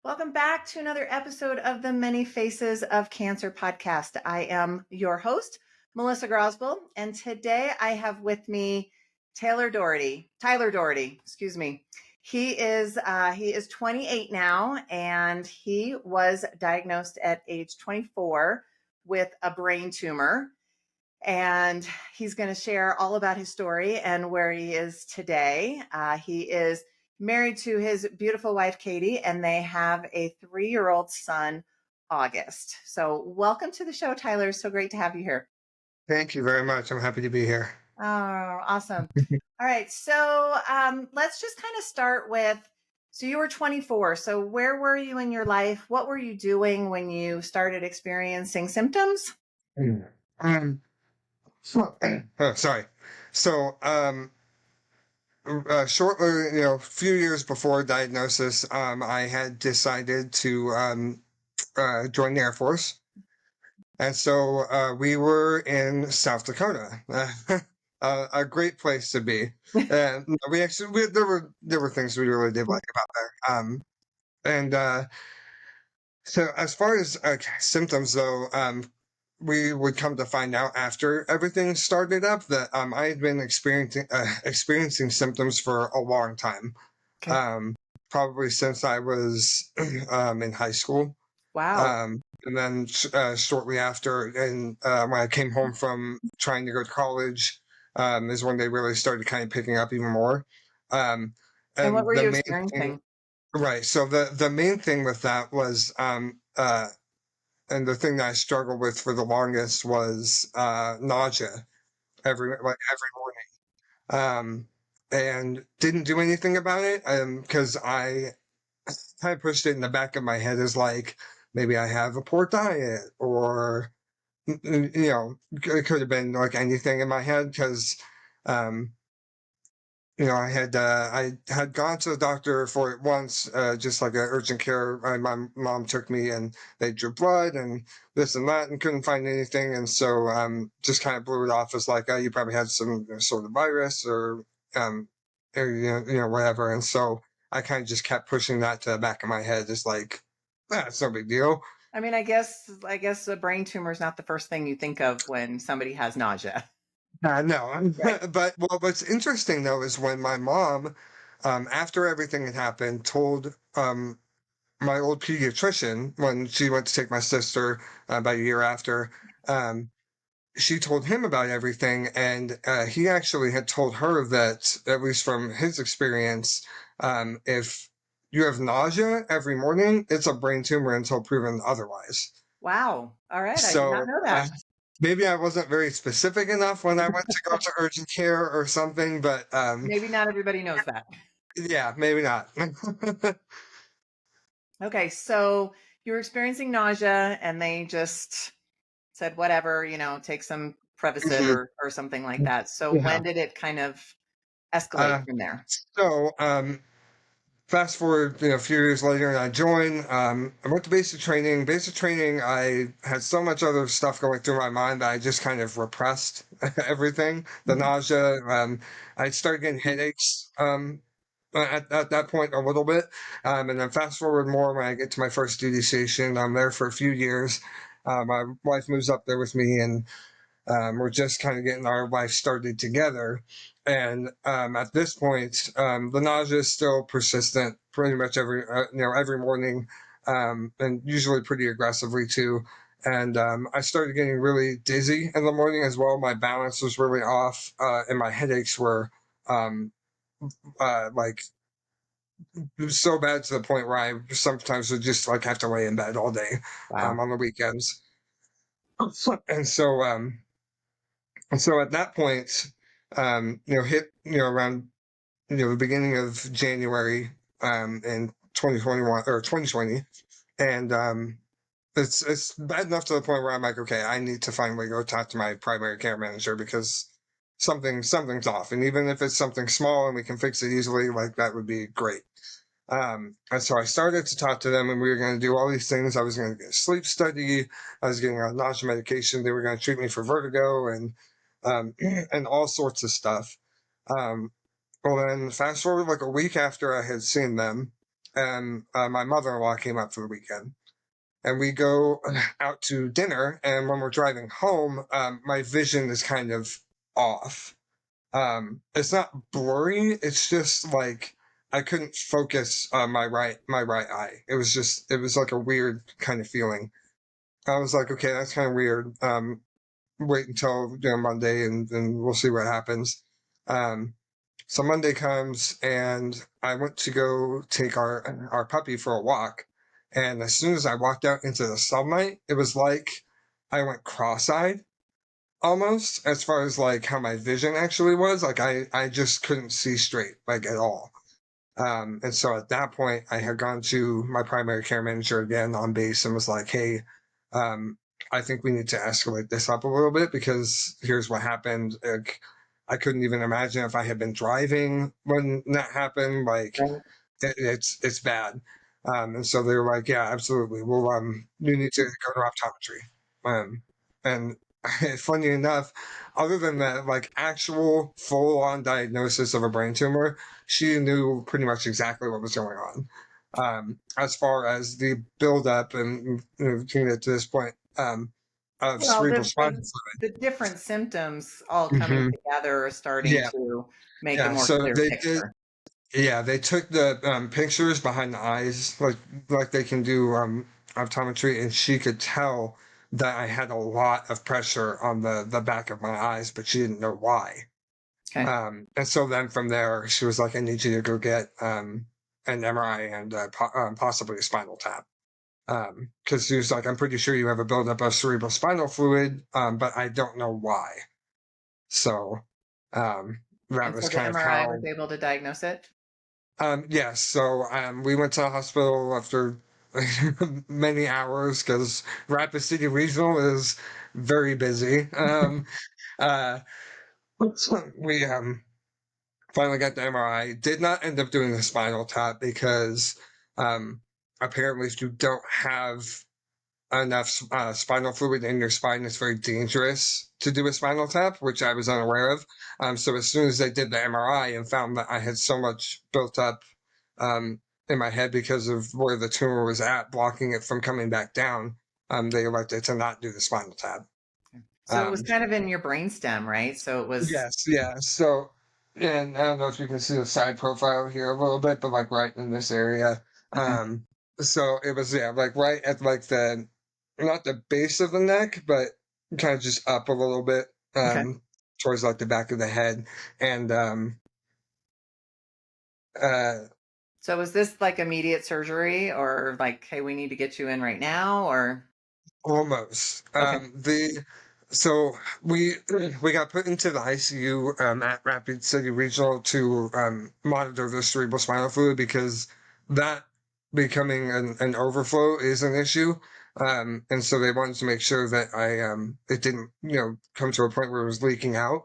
Welcome back to another episode of the Many Faces of Cancer podcast. I am your host, Melissa Grosboll, and today I have with me Tyler Daugherty, excuse me. He is 28 now, and he was diagnosed at age 24 with a brain tumor. And he's going to share all about his story and where he is today. He is married to his beautiful wife, Katie, and they have a 3-year-old son, August. So welcome to the show, Tyler. So great to have you here. Thank you very much. I'm happy to be here. Oh, awesome. All right. So let's just kind of start with, so you were 24. So where were you in your life? What were you doing when you started experiencing symptoms? Sorry. So, shortly, a few years before diagnosis, I had decided to join the Air Force, and so we were in South Dakota, a great place to be. And there were things we really did like about there. And so as far as symptoms, though, we would come to find out after everything started up that I had been experiencing symptoms for a long time, Okay. probably since I was in high school. Wow. And then shortly after, and when I came home from trying to go to college, is when they really started kind of picking up even more. Um, And what and were the you main thing, experiencing? right? So the main thing with that was and the thing that I struggled with for the longest was nausea every morning, and didn't do anything about it because I kind of pushed it in the back of my head as like maybe I have a poor diet or it could have been like anything in my head because um, I had gone to the doctor for it once, just like an urgent care. My mom took me and they drew blood and this and that and couldn't find anything. And so just kind of blew it off as like, oh, you probably had some sort of virus um, or whatever. And so I kind of just kept pushing that to the back of my head, just like, it's no big deal. I mean, I guess a brain tumor is not the first thing you think of when somebody has nausea. No, Right. but what's interesting though is when my mom, after everything had happened, told my old pediatrician when she went to take my sister about a year after. Um, she told him about everything, and he actually had told her that, at least from his experience, if you have nausea every morning, it's a brain tumor until proven otherwise. Wow. All right. I did not So know that. maybe I wasn't very specific enough when I went to go to urgent care or something, but Maybe not everybody knows that. yeah, maybe not. Okay. So you were experiencing nausea and they just said, whatever, take some Prevacid Mhm. or something like that. So Yeah. when did it kind of escalate Uh, from there? so fast forward, a few years later, and I joined. I went to basic training. Basic training, I had so much other stuff going through my mind that I just kind of repressed everything. The nausea. I started getting headaches. At that point, a little bit, and then fast forward more when I get to my first duty station. I'm there for a few years. My wife moves up there with me, and we're just kind of getting our life started together. And at this point, the nausea is still persistent, pretty much every morning, and usually pretty aggressively too. And I started getting really dizzy in the morning as well. My balance was really off, and my headaches were um, like so bad to the point where I sometimes would just like have to lay in bed all day Wow. on the weekends. And so at that point, hit around the beginning of January in 2021 or 2020, and it's bad enough to the point where I'm like, okay, I need to finally go talk to my primary care manager because something's off, and even if it's something small and we can fix it easily, like that would be great. And so I started to talk to them, and we were going to do all these things. I was going to get a sleep study. I was getting on nausea medication. They were going to treat me for vertigo and all sorts of stuff. Um, well, then fast forward like a week after I had seen them, and my mother-in-law came up for the weekend. And we go out to dinner, and when we're driving home, my vision is kind of off. It's not blurry, it's just like I couldn't focus on my right eye. It was like a weird kind of feeling. I was like, okay, that's kind of weird. Wait until Monday, and we'll see what happens. Um, so Monday comes, and I went to go take our puppy for a walk. And as soon as I walked out into the sunlight, it was like I went cross-eyed almost, as far as like how my vision actually was. Like I just couldn't see straight, like at all. And so at that point, I had gone to my primary care manager again on base and was like, hey, um, I think we need to escalate this up a little bit because here's what happened. Like, I couldn't even imagine if I had been driving when that happened. Like, Right. it's bad. And so they were like, yeah, absolutely. Well, you need to go to optometry. And funny enough, other than that, like actual full on diagnosis of a brain tumor, she knew pretty much exactly what was going on. As far as the buildup and getting it to this point, of Well, cerebral the, spinal the the different symptoms all fluid. coming together are starting Yeah, to make a yeah. more So clear they did. picture. Yeah, they took the pictures behind the eyes, like they can do optometry, and she could tell that I had a lot of pressure on the back of my eyes, but she didn't know why. Okay. And so then from there, she was like, "I need you to go get an MRI and possibly a spinal tap." Because she was like, "I'm pretty sure you have a buildup of cerebral spinal fluid, but I don't know why." So um, that And was so the kind of MRI was how. able to diagnose it? Yes, so we went to the hospital after many hours because Rapid City Regional is very busy. Uh, we finally got the MRI. Did not end up doing the spinal tap because um, apparently, if you don't have enough spinal fluid in your spine, it's very dangerous to do a spinal tap, which I was unaware of. So as soon as they did the MRI and found that I had so much built up in my head because of where the tumor was at, blocking it from coming back down, they elected to not do the spinal tap. So it was Um, kind of in your brainstem, right? So it was yes, yeah. So, and I don't know if you can see the side profile here a little bit, but like right in this area. okay. Um, so it was, yeah, like right at like the, not the base of the neck, but kind of just up a little bit, Okay. towards like the back of the head. And, uh, So was this like immediate surgery or like, hey, we need to get you in right now or Almost. okay. The so we we got put into the ICU at Rapid City Regional to monitor the cerebral spinal fluid because that becoming an overflow is an issue. And so they wanted to make sure that I it didn't come to a point where it was leaking out.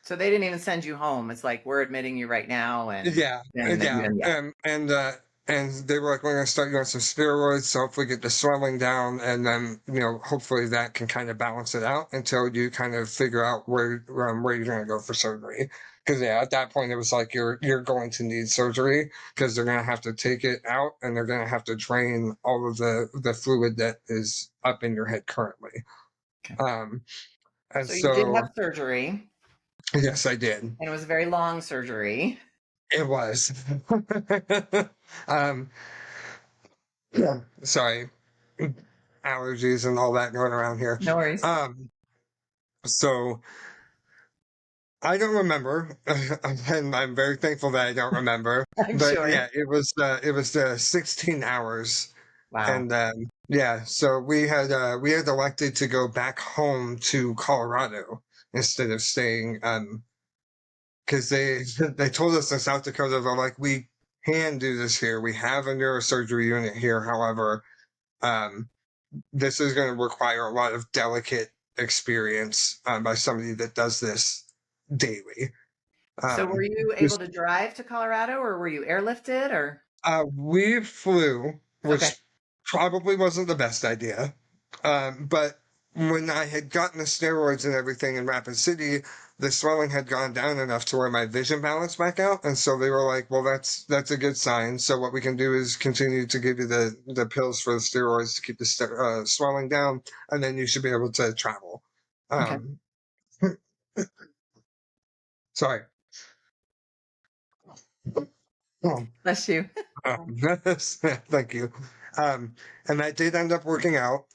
So they didn't even send you home. It's like we're admitting you right now and Yeah, then yeah, even yeah. and they were like, "We're gonna start you on some steroids, so hopefully get the swelling down, and then hopefully that can kind of balance it out until you kind of figure out where you're gonna go for surgery." Because yeah, at that point it was like you're going to need surgery because they're gonna have to take it out and they're gonna have to drain all of the fluid that is up in your head currently. Okay. Um, and So you did so have surgery yes, I did. and it was a very long surgery. It was. um, Yeah, sorry, allergies and all that going around here. No worries. Um, so I don't remember, and I'm very thankful that I don't remember. I'm But sure. yeah, it was 16 hours, Wow. and yeah, so we had elected to go back home to Colorado instead of staying, because they told us in South Dakota they're like we can do this here. We have a neurosurgery unit here, however. Um, this is going to require a lot of delicate experience by somebody that does this daily. So were you able Just, to drive to Colorado or were you airlifted or we flew, okay. which probably wasn't the best idea. But when I had gotten the steroids and everything in Rapid City, the swelling had gone down enough to where my vision balanced back out, and so they were like, "Well, that's a good sign. So what we can do is continue to give you the pills for the steroids to keep the swelling down, and then you should be able to travel." Okay. Um, sorry. Oh, Bless you. thank you. And that did end up working out.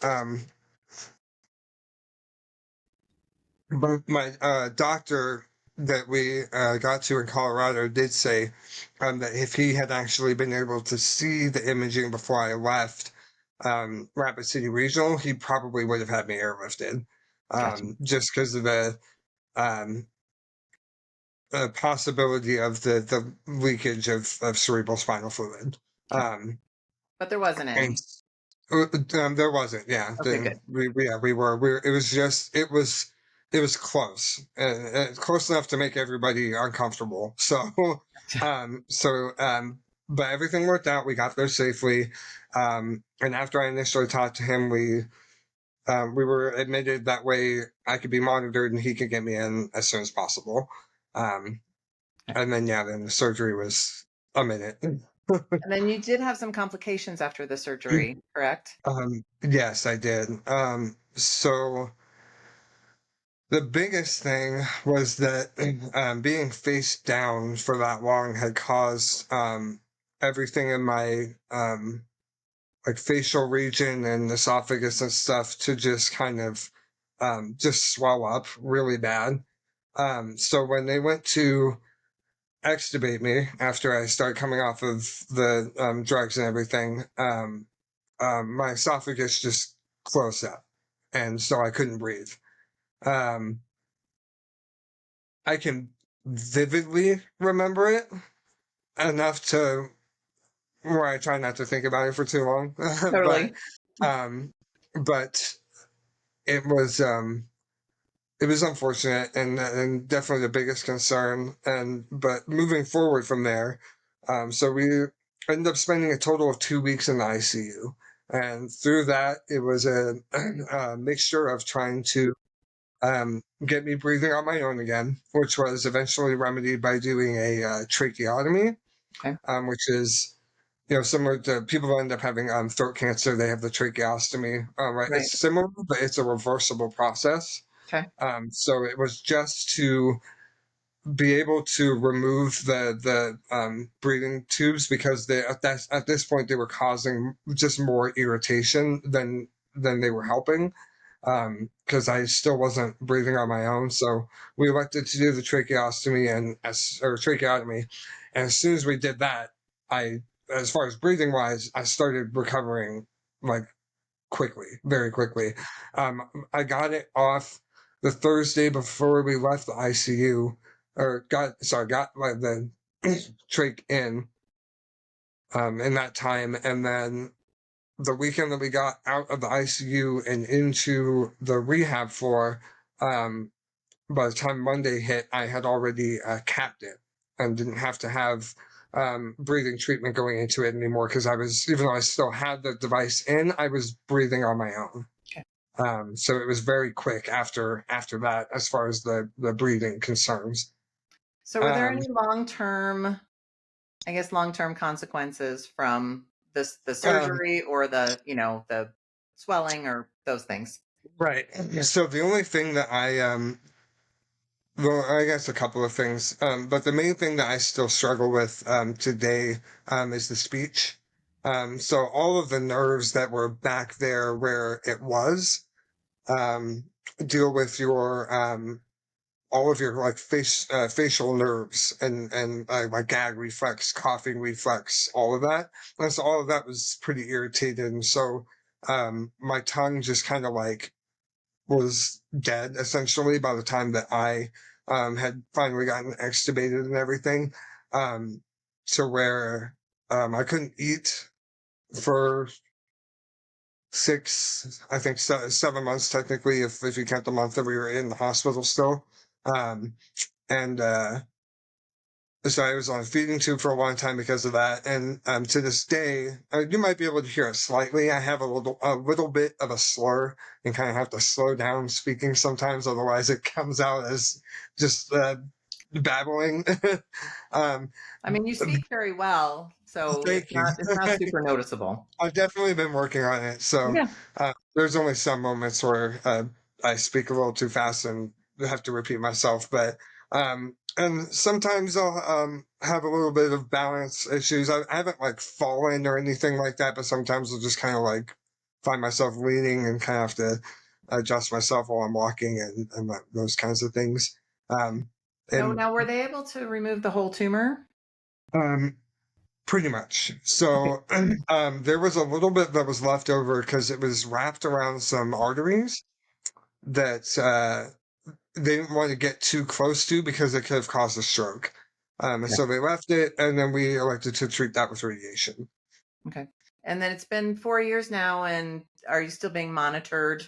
But my doctor that we got to in Colorado did say that if he had actually been able to see the imaging before I left Rapid City Regional, he probably would have had me airlifted, Gotcha. just because of um, the possibility of the leakage of cerebral spinal fluid. Okay. Um, But there wasn't and any. There wasn't, yeah. Okay, good. It was just, it was close, close enough to make everybody uncomfortable. So, but everything worked out. We got there safely. And after I initially talked to him, we were admitted that way I could be monitored and he could get me in as soon as possible. Um, Okay. and then, yeah, then the surgery was a minute. And then you did have some complications after the surgery, correct? Yes, I did. So the biggest thing was that being face down for that long had caused everything in my like facial region and esophagus and stuff to just kind of just swell up really bad. So when they went to extubate me after I started coming off of the drugs and everything, my esophagus just closed up, and so I couldn't breathe. Um, I can vividly remember it enough to where I try not to think about it for too long. but Totally. um, but it was it was unfortunate and definitely the biggest concern. And but moving forward from there, so we ended up spending a total of 2 weeks in the ICU. And through that, it was a mixture of trying to get me breathing on my own again, which was eventually remedied by doing a tracheotomy, Okay. which is similar to people who end up having throat cancer. They have the tracheostomy. Right, Right. it's similar, but it's a reversible process. Okay. So it was just to be able to remove the breathing tubes because they at this point they were causing just more irritation than they were helping, because I still wasn't breathing on my own. So we elected to do the tracheostomy or tracheotomy, and as soon as we did that, as far as breathing wise, I started recovering like quickly, very quickly. I got it off the Thursday before we left the ICU, or got like the trach in that time, and then the weekend that we got out of the ICU and into the rehab floor, um, by the time Monday hit, I had already capped it and didn't have to have breathing treatment going into it anymore because even though I still had the device in, I was breathing on my own. Okay. So it was very quick after that as far as the breathing concerns. So were there Um, any long-term, I guess, long-term consequences from the um, surgery or the swelling or those things? right. So the only thing that well, I guess a couple of things, but the main thing that I still struggle with today is the speech. So all of the nerves that were back there where it was um, deal with your all of your like facial nerves and like gag reflex, coughing reflex, all of that. And so all of that was pretty irritated, and so my tongue just kind of like was dead essentially by the time that I had finally gotten extubated and everything, um, to where I couldn't eat for I think 7 months technically, if you count the month that we were in the hospital still. And So I was on a feeding tube for a long time because of that, and to this day, you might be able to hear it slightly. I have a little bit of a slur and kind of have to slow down speaking sometimes, otherwise it comes out as just babbling. um, I mean, you speak very well, so Thank you. it's not super noticeable. I've definitely been working on it. So Yeah. there's only some moments where I speak a little too fast and have to repeat myself. But and sometimes I'll have a little bit of balance issues. I haven't like fallen or anything like that, but sometimes I'll just kind of like find myself leaning and kind of have to adjust myself while I'm walking and those kinds of things. Um, No, and now were they able to remove the whole tumor? um, Pretty much. Okay. So there was a little bit that was left over because it was wrapped around some arteries that they didn't want to get too close to because it could have caused a stroke. And Okay. so they left it, and then we elected to treat that with radiation. Okay. And then it's been 4 years now, and are you still being monitored?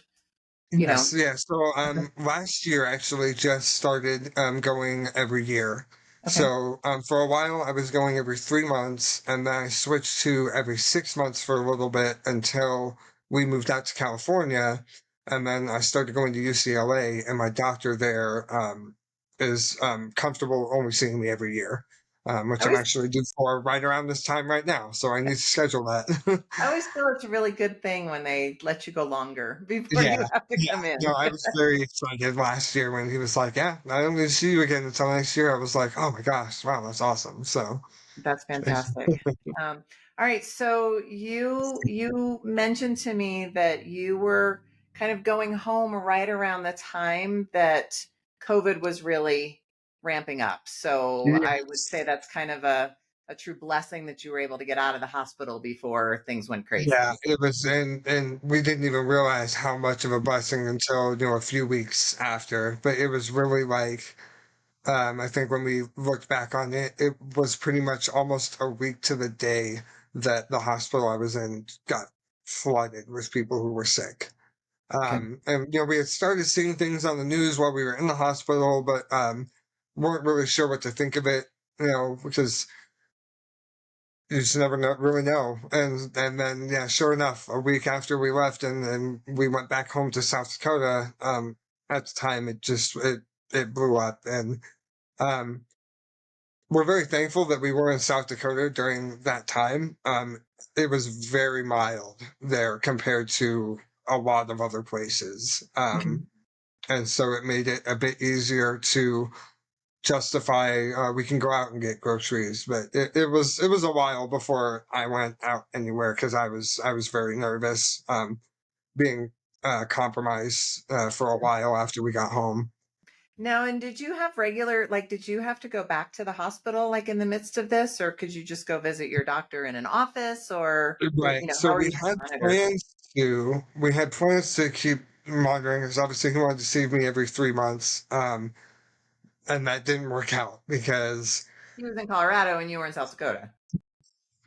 You know. Yes, yeah. So Okay. last year actually just started going every year. Okay. So for a while I was going every 3 months, and then I switched to every 6 months for a little bit until we moved out to California, and then I started going to UCLA, and my doctor there is comfortable only seeing me every year, I which I'm always actually due for right around this time right now. So I need to schedule that. I always feel it's a really good thing when they let you go longer before Yeah, you have to yeah. come in. No, I was very excited last year when he was like, "Yeah, I don't going to see you again until next year." I was like, "Oh my gosh, wow, that's awesome!" So, That's fantastic. All right, so you mentioned to me that you were kind of going home right around the time that COVID was really ramping up. So I would say yes, that's kind of a true blessing that you were able to get out of the hospital before things went yeah, crazy. it was, and we didn't even realize how much of a blessing until a few weeks after. But it was really like, I think when we looked back on it, it was pretty much almost a week to the day that the hospital I was in got flooded with people who were sick. Okay. And we had started seeing things on the news while we were in the hospital, but weren't really sure what to think of it, because you just never really know. And then yeah, sure enough, a week after we left and we went back home to South Dakota, at the time it blew up, and um, we're very thankful that we were in South Dakota during that time. It was very mild there compared to a lot of other places. Okay. And so it made it a bit easier to justify we can go out and get groceries. But it was a while before I went out anywhere because I was very nervous, being compromised for a while after we got home. Now, and did you have regular, like, did you have to go back to the hospital like in the midst of this, or could you just go visit your doctor in an office, or Right, so how are you monitored? we had plans to keep monitoring because obviously he wanted to see me every 3 months, and that didn't work out because He was in Colorado and you were in South Dakota.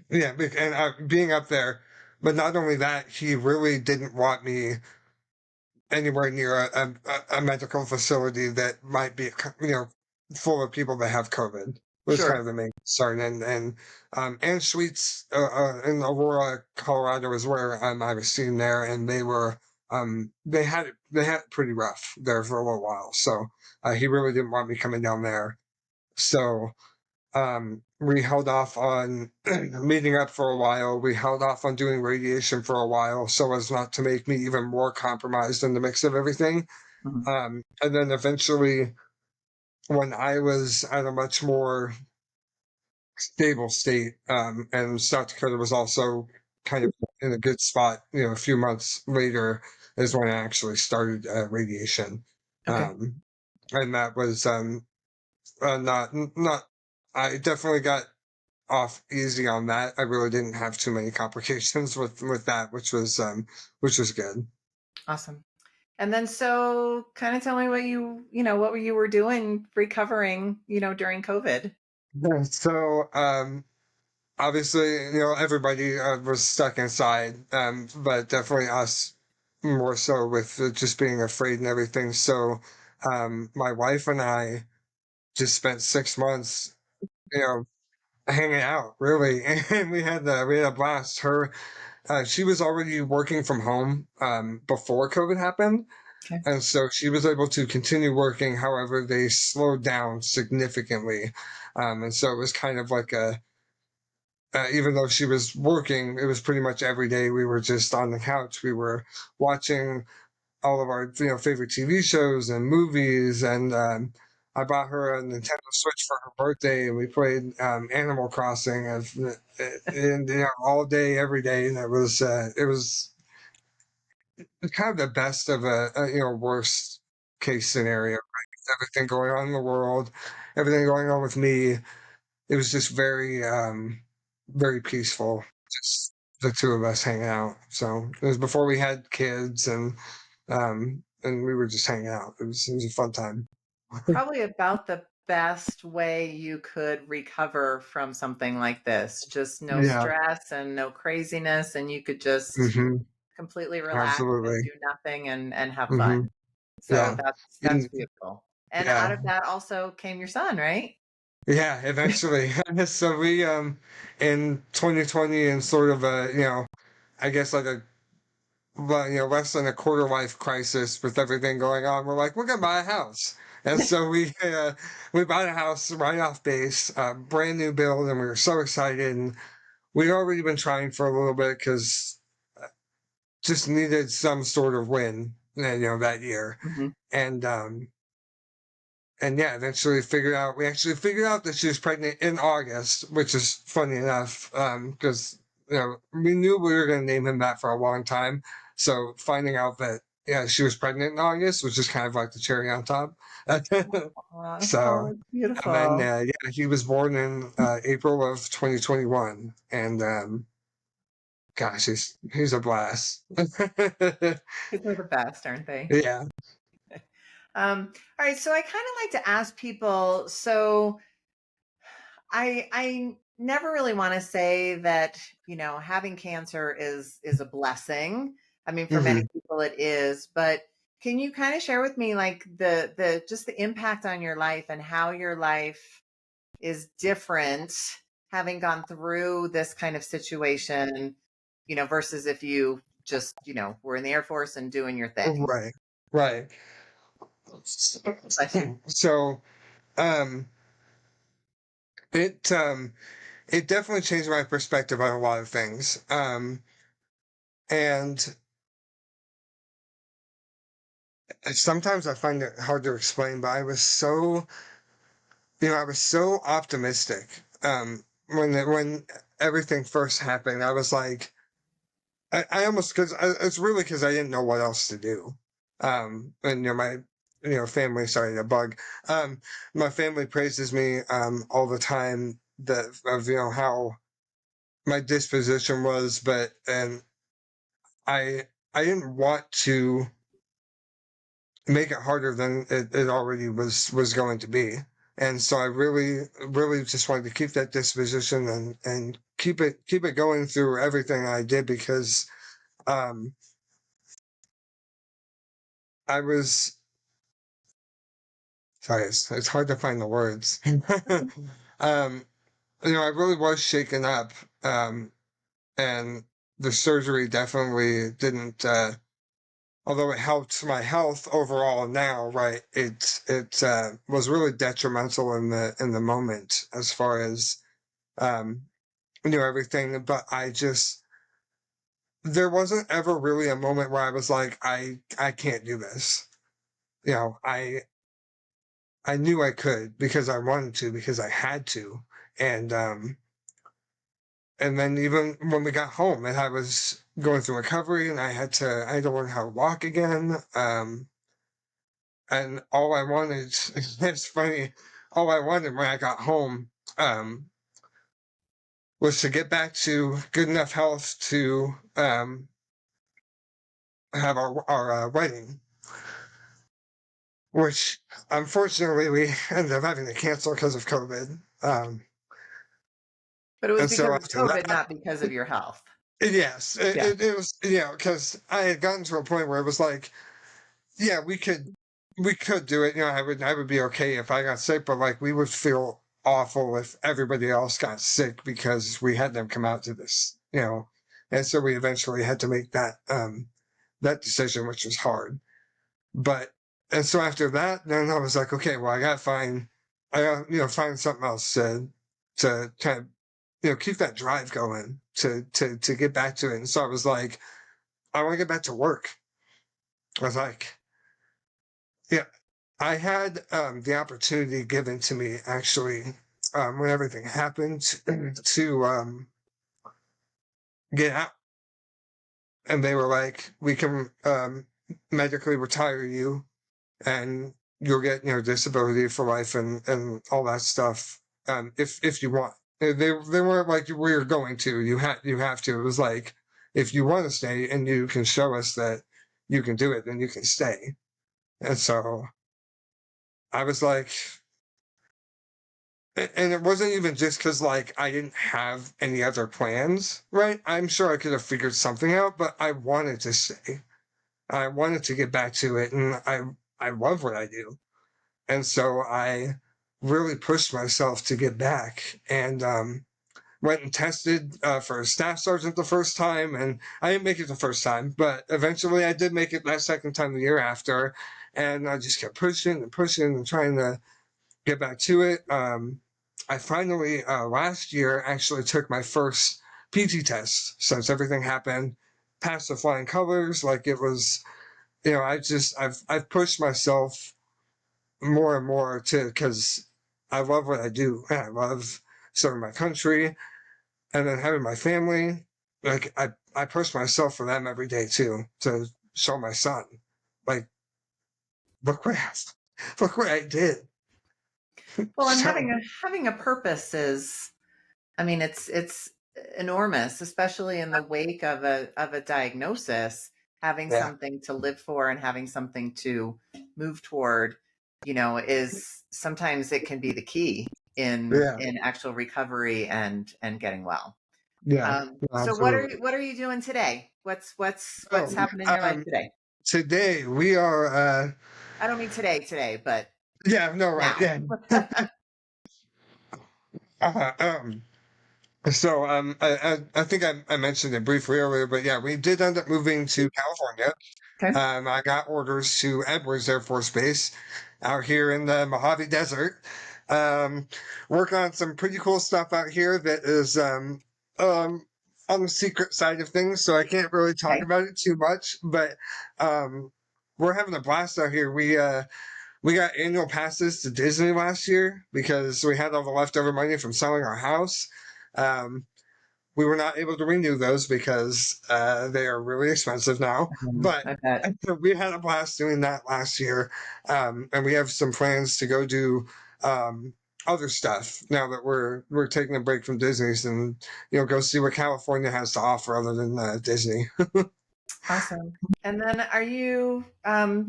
yeah, and being up there. But not only that, he really didn't want me anywhere near a medical facility that might be full of people that have COVID. Was kind Sure. of the main concern, and Suites in Aurora, Colorado, is where I was seen there, and they had it pretty rough there for a little while. So he really didn't want me coming down there. So we held off on meeting up for a while. We held off on doing radiation for a while so as not to make me even more compromised in the mix of everything. Mhm. And then eventually, when I was at a much more stable state, and South Dakota was also kind of in a good spot, a few months later is when I actually started radiation. Okay. Um, and that was not, I definitely got off easy on that. I really didn't have too many complications with that, which was good. Awesome. And then, so kind of tell me what what you were doing recovering, during COVID. Yeah, so obviously, everybody was stuck inside, but definitely us more so with just being afraid and everything. So my wife and I just spent 6 months hanging out really, and we had a blast. She was already working from home before COVID happened, Okay. and so she was able to continue working. However, they slowed down significantly, and so it was kind of like a even though she was working, it was pretty much every day we were just on the couch. We were watching all of our favorite TV shows and movies, and I bought her a Nintendo Switch for her birthday, and we played Animal Crossing and all day, every day, and it was kind of the best of a worst case scenario. Right? Everything going on in the world, everything going on with me, it was just very peaceful. Just the two of us hanging out. So it was before we had kids, and we were just hanging out. It was a fun time. Probably about the best way you could recover from something like this. Just no Yeah. stress and no craziness, and you could just Hmm. completely relax and Absolutely. do nothing and have Hmm. fun. So Yeah. that's And beautiful. And out yeah. of that also came your son, right? Yeah. Eventually. So we in 2020, and sort of I guess like a well, less than a quarter life crisis with everything going on. We're like, we're gonna buy a house, and so we bought a house right off base, brand new build, and we were so excited. And we'd already been trying for a little bit because just needed some sort of win, that year, Hmm. and yeah, eventually we actually figured out that she was pregnant in August, which is funny enough, because we knew we were going to name him that for a long time. So finding out that yeah she was pregnant in August was just kind of like the cherry on top. So Oh, it's and then beautiful. yeah, he was born in April of 2021, and gosh, he's a blast. Kids are the best, aren't they? Yeah. All right. So I kind of like to ask people. So I never really want to say that, having cancer is a blessing. I mean, for many Hmm. people it is, but can you kind of share with me like the just the impact on your life and how your life is different having gone through this kind of situation, versus if you just, were in the Air Force and doing your thing. Right. Right. Bless you. So um it it definitely changed my perspective on a lot of things. And sometimes I find it hard to explain, but I was so optimistic. When everything first happened, I was like, I almost because it's really because I didn't know what else to do. And my family, sorry, a bug. My family praises me all the time that of how my disposition was, but and I didn't want to make it harder than it already was going to be. And so I really just wanted to keep that disposition and keep it going through everything I did because um I was sorry, it's hard to find the words. um I really was shaken up. And the surgery definitely didn't although it helped my health overall now, right? It was really detrimental in the moment as far as um, everything. But there wasn't ever really a moment where I was like, I can't do this. I knew I could because I wanted to because I had to, and and then even when we got home and I was going through recovery and I had to learn how to walk again. And all I wanted it's funny, all I wanted when I got home was to get back to good enough health to have our wedding, which unfortunately we ended up having to cancel because of COVID. But it was And so because of after COVID, that, not because of your health. yes, Yeah. it was because I had gotten to a point where it was like, yeah, we could do it. I would be okay if I got sick, but like we would feel awful if everybody else got sick because we had them come out to this, and so we eventually had to make that decision, which was hard. But and so after that, then I was like, okay, well, I got find something else to kind of keep that drive going to get back to it. And so I was like, I want to get back to work. I was like, yeah, I had the opportunity given to me actually when everything happened to get out, and they were like, we can medically retire you and you'll get disability for life and all that stuff if you want. They weren't like we're going to you have to. It was like if you want to stay and you can show us that you can do it, then you can stay. And so I was like, and it wasn't even just because like I didn't have any other plans, right? I'm sure I could have figured something out, but I wanted to stay. I wanted to get back to it, and I love what I do. And so I really pushed myself to get back and went and tested for a staff sergeant the first time. And I didn't make it the first time, but eventually I did make it that second time the year after. And I just kept pushing and pushing and trying to get back to it. I finally, last year, actually took my first PT test since everything happened, passed the flying colors. Like it was, I've pushed myself more and more to because I love what I do and I love serving my country and then having my family. Like I push myself for them every day too to show my son, like look what look what I did. Well, and So having a purpose is, I mean, it's enormous, especially in the wake of a diagnosis. Having yeah, something to live for and having something to move toward, is sometimes it can be the key yeah, in actual recovery and getting well. yeah, So absolutely. what are you doing today? What's Oh, happening in your life um, today? today we are. I don't mean today, but Yeah, no, right, now. yeah. uh, um, so I think I mentioned it briefly earlier, but yeah, we did end up moving to California. Okay. I got orders to Edwards Air Force Base out here in the Mojave Desert. Um, work on some pretty cool stuff out here that is um, on the secret side of things, so I can't really talk Okay. about it too much. But um, we're having a blast out here. We got annual passes to Disney last year because we had all the leftover money from selling our house. Um, we were not able to renew those because they are really expensive now. But I bet. we had a blast doing that last year, and we have some plans to go do um, other stuff now that we're taking a break from Disney's and go see what California has to offer other than Disney. Awesome. And then are you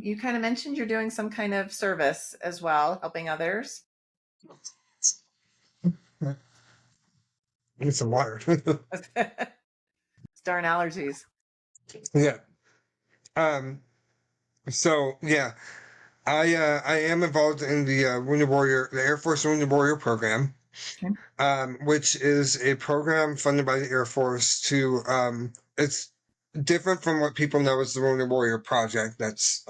you kind of mentioned you're doing some kind of service as well, helping others? Need some water. Darn allergies. Yeah. Um, so yeah, I am involved in the Wounded Warrior, the Air Force Wounded Warrior program, Okay. which is a program funded by the Air Force to. It's different from what people know as the Wounded Warrior Project. That's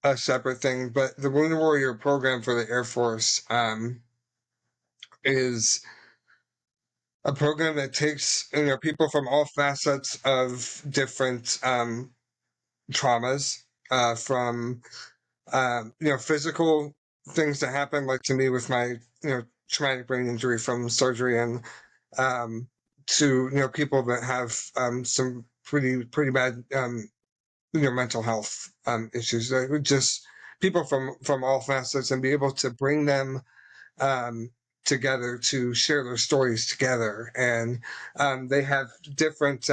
a separate thing, but the Wounded Warrior program for the Air Force is a program that takes people from all facets of different traumas, from physical things that happen, like to me with my, traumatic brain injury from surgery, and to people that have some pretty bad mental health issues. Just people from all facets, and be able to bring them um, together to share their stories together, and they have different.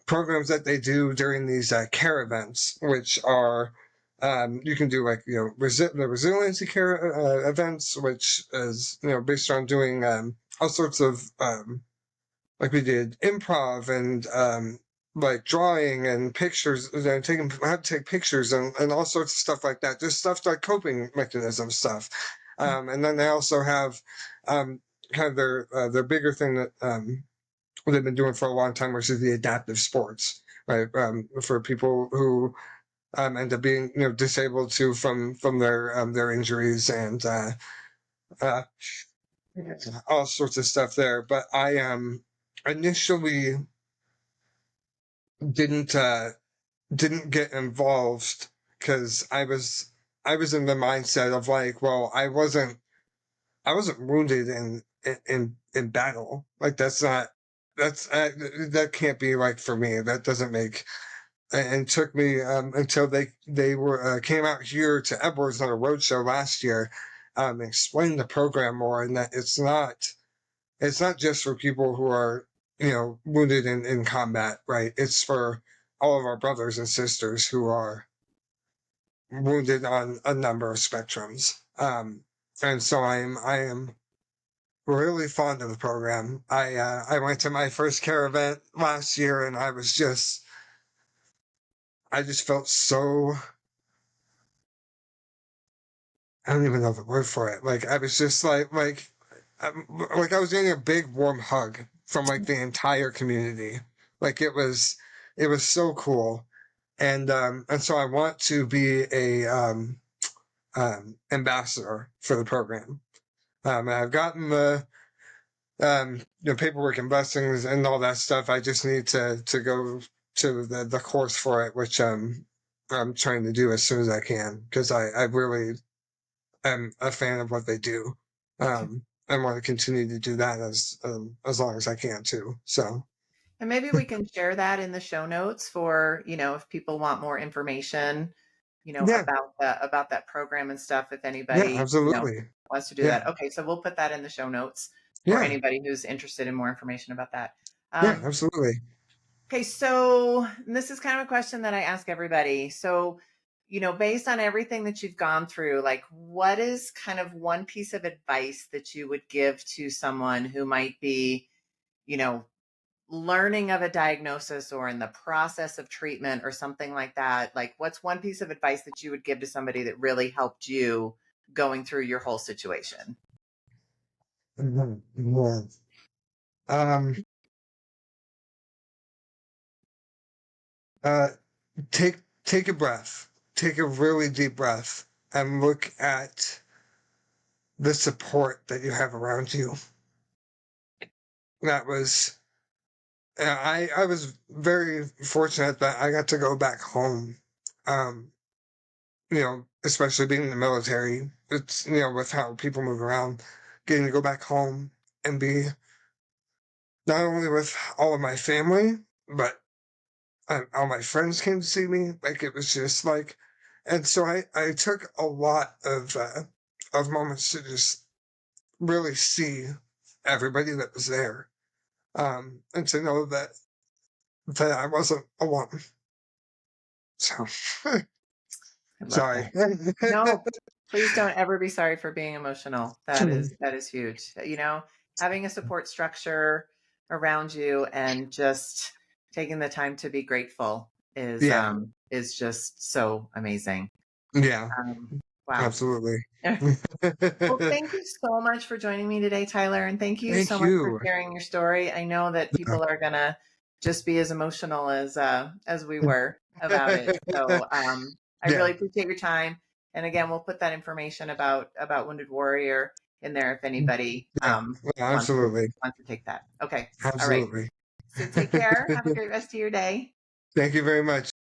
Programs that they do during these care events, which are you can do like the resiliency care events, which is based on doing all sorts of like we did improv and like drawing and pictures, taking how to take pictures and all sorts of stuff like that. Just stuff like coping mechanism stuff. And then they also have kind of their bigger thing that they've been doing for a long time, which is the adaptive sports, right? For people who end up being disabled too from their injuries and uh, all sorts of stuff there. But I initially didn't didn't get involved because I was in the mindset of like, well, I wasn't wounded in battle. Like that's that can't be like for me. That doesn't make. And took me until they were came out here to Edwards on a roadshow last year, explained the program more, and that it's not just for people who are wounded in combat, right? It's for all of our brothers and sisters who are wounded on a number of spectrums. And so I am really fond of the program. I went to my first care event last year, and I just felt so. I don't even know the word for it. Like I was just like I was getting a big warm hug from like the entire community. Like it was so cool, and so I want to be a ambassador for the program. And I've gotten the paperwork and blessings and all that stuff. I just need to go to the course for it, which I'm trying to do as soon as I can because I really am a fan of what they do. I want to continue to do that as long as I can too. So And maybe we can share that in the show notes for, if people want more information, yeah, about that program and stuff, if yeah, anybody, absolutely, wants to do yeah, that. Okay, so we'll put that in the show notes for yeah, anybody who's interested in more information about that. yeah, Um, absolutely. okay, so this is kind of a question that I ask everybody. So, based on everything that you've gone through, like what is kind of one piece of advice that you would give to someone who might be, you know, learning of a diagnosis or in the process of treatment or something like that? Like, what's one piece of advice that you would give to somebody that really helped you going through your whole situation? Mhm, yeah. Um, uh, take a breath, take a really deep breath, and look at the support that you have around you. That was I was very fortunate that I got to go back home. Um, especially being in the military, it's with how people move around, getting to go back home and be not only with all of my family, but all my friends came to see me. Like it was just like, and so I took a lot of moments to just really see everybody that was there, and to know that I wasn't alone. So I love sorry. that. No, please don't ever be sorry for being emotional. That is huge. Having a support structure around you and just taking the time to be grateful Yeah, is just so amazing. yeah, Um, wow. absolutely. Well, thank you so much for joining me today, Tyler, and thank you Thank so much for you. sharing your story. I know that people are gonna just be as emotional as we were about it. So I Yeah, really appreciate your time. And again, we'll put that information about Wounded Warrior in there if anybody yeah, yeah, wants to absolutely, wants to take that. Okay. All right. absolutely. So take care. Have a great rest of your day. Thank you very much.